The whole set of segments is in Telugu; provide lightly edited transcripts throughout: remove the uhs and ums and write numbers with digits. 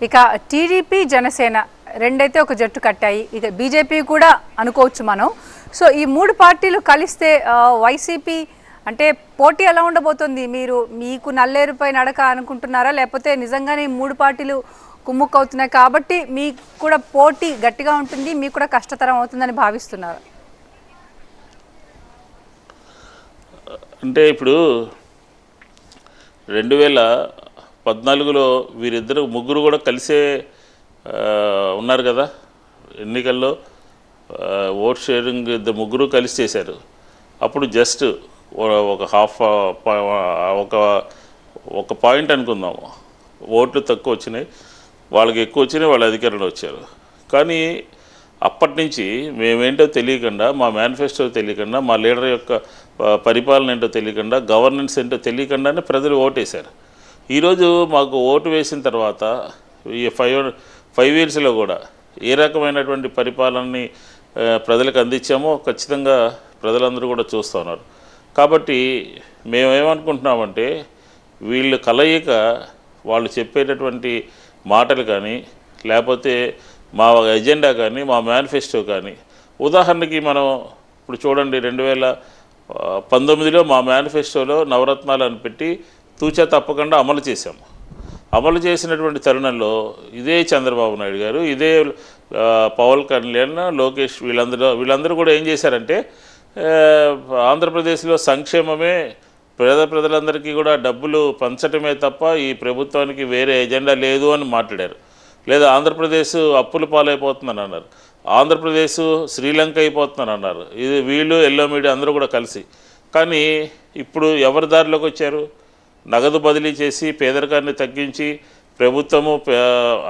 ఇక టీడీపీ జనసేన రెండైతే ఒక జట్టు కట్టాయి. ఇక బీజేపీ కూడా అనుకోవచ్చు మనం. సో ఈ మూడు పార్టీలు కలిస్తే వైసీపీ అంటే పోటీ ఎలా ఉండబోతుంది? మీకు నల్లేరుపై నడక అనుకుంటున్నారా, లేకపోతే నిజంగానే మూడు పార్టీలు కుమ్ముక్కవుతున్నాయి కాబట్టి మీకు కూడా పోటీ గట్టిగా ఉంటుంది, మీకు కూడా కష్టతరం అవుతుందని భావిస్తున్నారు? అంటే ఇప్పుడు 2014లో వీరిద్దరు ముగ్గురు కూడా కలిసే ఉన్నారు కదా ఎన్నికల్లో. ఓట్ షేరింగ్ ఇద్దరు ముగ్గురు కలిసి చేశారు. అప్పుడు జస్ట్ ఒక ఒక పాయింట్ అనుకుందాము, ఓట్లు తక్కువ వచ్చినాయి, వాళ్ళకి ఎక్కువ వచ్చినాయి, వాళ్ళ అధికారంలో వచ్చారు. కానీ అప్పటి నుంచి మేమేంటో తెలియకుండా, మా మేనిఫెస్టో తెలియకుండా, మా లీడర్ యొక్క పరిపాలన ఏంటో తెలియకుండా, గవర్నెన్స్ ఏంటో తెలియకుండానే ప్రజలు ఓటేశారు. ఈరోజు మాకు ఓటు వేసిన తర్వాత ఈ 5 ఇయర్స్లో కూడా ఏ రకమైనటువంటి పరిపాలనని ప్రజలకు అందించామో ఖచ్చితంగా ప్రజలందరూ కూడా చూస్తూ ఉన్నారు. కాబట్టి మేమేమనుకుంటున్నామంటే వీళ్ళు కలయిక, వాళ్ళు చెప్పేటటువంటి మాటలు కానీ, లేకపోతే మా ఎజెండా కానీ, మా మేనిఫెస్టో కానీ, ఉదాహరణకి మనం ఇప్పుడు చూడండి 2019లో మా మేనిఫెస్టోలో నవరత్నాలు అని పెట్టి తూచా తప్పకుండా అమలు చేశాము. అమలు చేసినటువంటి తరుణంలో ఇదే చంద్రబాబు నాయుడు గారు, ఇదే పవన్ కళ్యాణ్, లోకేష్ వీళ్ళందరూ కూడా ఏం చేశారంటే ఆంధ్రప్రదేశ్లో సంక్షేమమే, ప్రజలందరికీ కూడా డబ్బులు పంచటమే తప్ప ఈ ప్రభుత్వానికి వేరే ఎజెండా లేదు అని మాట్లాడారు. లేదా ఆంధ్రప్రదేశ్ అప్పుల పాలైపోతుందని అన్నారు, ఆంధ్రప్రదేశ్ శ్రీలంక అయిపోతుందని అన్నారు. ఇది వీళ్ళు ఎల్లో మీడియా అందరూ కూడా కలిసి. కానీ ఇప్పుడు ఎవరి దారిలోకి వచ్చారు? నగదు బదిలీ చేసి పేదరికాన్ని తగ్గించి ప్రభుత్వము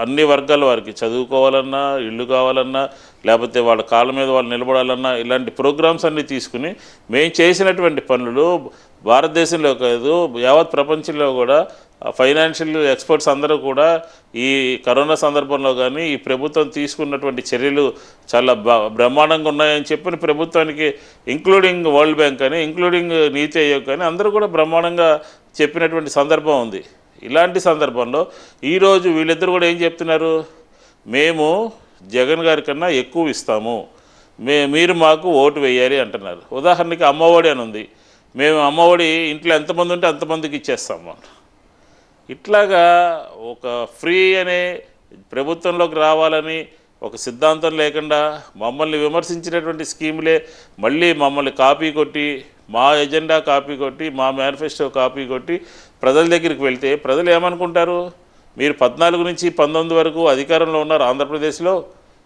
అన్ని వర్గాల వారికి చదువుకోవాలన్నా, ఇల్లు కావాలన్నా, లేకపోతే వాళ్ళ కాళ్ళ మీద వాళ్ళు నిలబడాలన్నా ఇలాంటి ప్రోగ్రామ్స్ అన్నీ తీసుకుని మేము చేసినటువంటి పనులు భారతదేశంలో కాదు యావత్ ప్రపంచంలో కూడా ఫైనాన్షియల్ ఎక్స్పర్ట్స్ అందరూ కూడా ఈ కరోనా సందర్భంలో కానీ ఈ ప్రభుత్వం తీసుకున్నటువంటి చర్యలు చాలా బ్రహ్మాండంగా ఉన్నాయని చెప్పిన ప్రభుత్వానికి, ఇంక్లూడింగ్ వరల్డ్ బ్యాంక్ కానీ, ఇంక్లూడింగ్ నీతి ఆయోగ్ కానీ అందరూ కూడా బ్రహ్మాండంగా చెప్పినటువంటి సందర్భం ఉంది. ఇలాంటి సందర్భంలో ఈరోజు వీళ్ళిద్దరు కూడా ఏం చెప్తున్నారు? మేము జగన్ గారి కన్నా ఎక్కువ ఇస్తాము, మీరు మాకు ఓటు వేయాలి అంటున్నారు. ఉదాహరణకి అమ్మఒడి అని ఉంది, మేము అమ్మఒడి ఇంట్లో ఎంతమంది ఉంటే అంతమందికి ఇచ్చేస్తాము. ఇట్లాగా ఒక ఫ్రీ అనే ప్రభుత్వంలోకి రావాలని ఒక సిద్ధాంతం లేకుండా మమ్మల్ని విమర్శించినటువంటి స్కీములే మళ్ళీ మమ్మల్ని కాపీ కొట్టి, మా ఎజెండా కాపీ కొట్టి, మా మేనిఫెస్టో కాపీ కొట్టి ప్రజల దగ్గరికి వెళ్తే ప్రజలు ఏమనుకుంటారు? మీరు 14 నుంచి 19 వరకు అధికారంలో ఉన్నారు ఆంధ్రప్రదేశ్లో,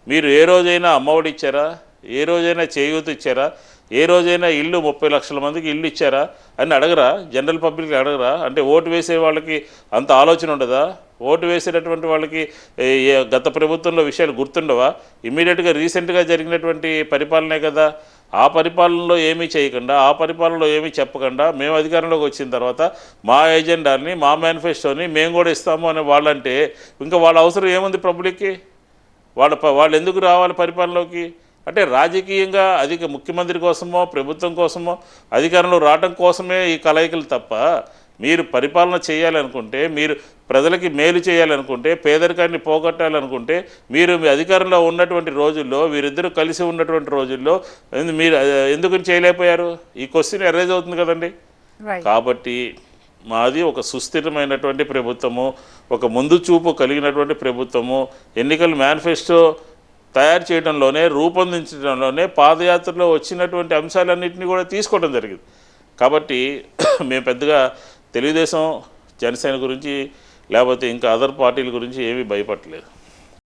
మీరు ఏ రోజైనా అమ్మఒడి ఇచ్చారా? ఏ రోజైనా చేయూత ఇచ్చారా? ఏ రోజైనా ఇల్లు 30 లక్షల మందికి ఇల్లు ఇచ్చారా అని అడగరా? జనరల్ పబ్లిక్ అడగరా? అంటే ఓటు వేసే వాళ్ళకి అంత ఆలోచన ఉండదా? ఓటు వేసేటటువంటి వాళ్ళకి గత ప్రభుత్వంలో విషయాలు గుర్తుండవా? ఇమ్మీడియట్గా రీసెంట్గా జరిగినటువంటి పరిపాలనే కదా. ఆ పరిపాలనలో ఏమీ చేయకుండా, ఆ పరిపాలనలో ఏమీ చెప్పకుండా మేము అధికారంలోకి వచ్చిన తర్వాత మా ఎజెండాని, మా మేనిఫెస్టోని మేము కూడా ఇస్తాము అని వాళ్ళంటే ఇంకా వాళ్ళ అవసరం ఏముంది పబ్లిక్కి? వాళ్ళు ఎందుకు రావాలి పరిపాలనలోకి? అంటే రాజకీయంగా ముఖ్యమంత్రి కోసమో ప్రభుత్వం కోసమో అధికారంలో రావడం కోసమే ఈ కలయికలు తప్ప, మీరు పరిపాలన చేయాలనుకుంటే, మీరు ప్రజలకి మేలు చేయాలనుకుంటే, పేదరికాన్ని పోగొట్టాలనుకుంటే, మీరు మీ అధికారంలో ఉన్నటువంటి రోజుల్లో, వీరిద్దరూ కలిసి ఉన్నటువంటి రోజుల్లో మీరు ఎందుకు చేయలేకపోయారు? ఈ క్వశ్చన్ ఎరైజ్ అవుతుంది కదండి. కాబట్టి మాది ఒక సుస్థిరమైనటువంటి ప్రభుత్వము, ఒక ముందు చూపు కలిగినటువంటి ప్రభుత్వము. ఎన్నికల మేనిఫెస్టో తయారు చేయడంలోనే, రూపొందించడంలోనే పాదయాత్రలో వచ్చినటువంటి అంశాలన్నింటినీ కూడా తీసుకోవడం జరిగింది. కాబట్టి మేము పెద్దగా తెలుగుదేశం, జనసేన గురించి లేకపోతే ఇంకా అదర్ పార్టీల గురించి ఏమీ భయపడలేదు.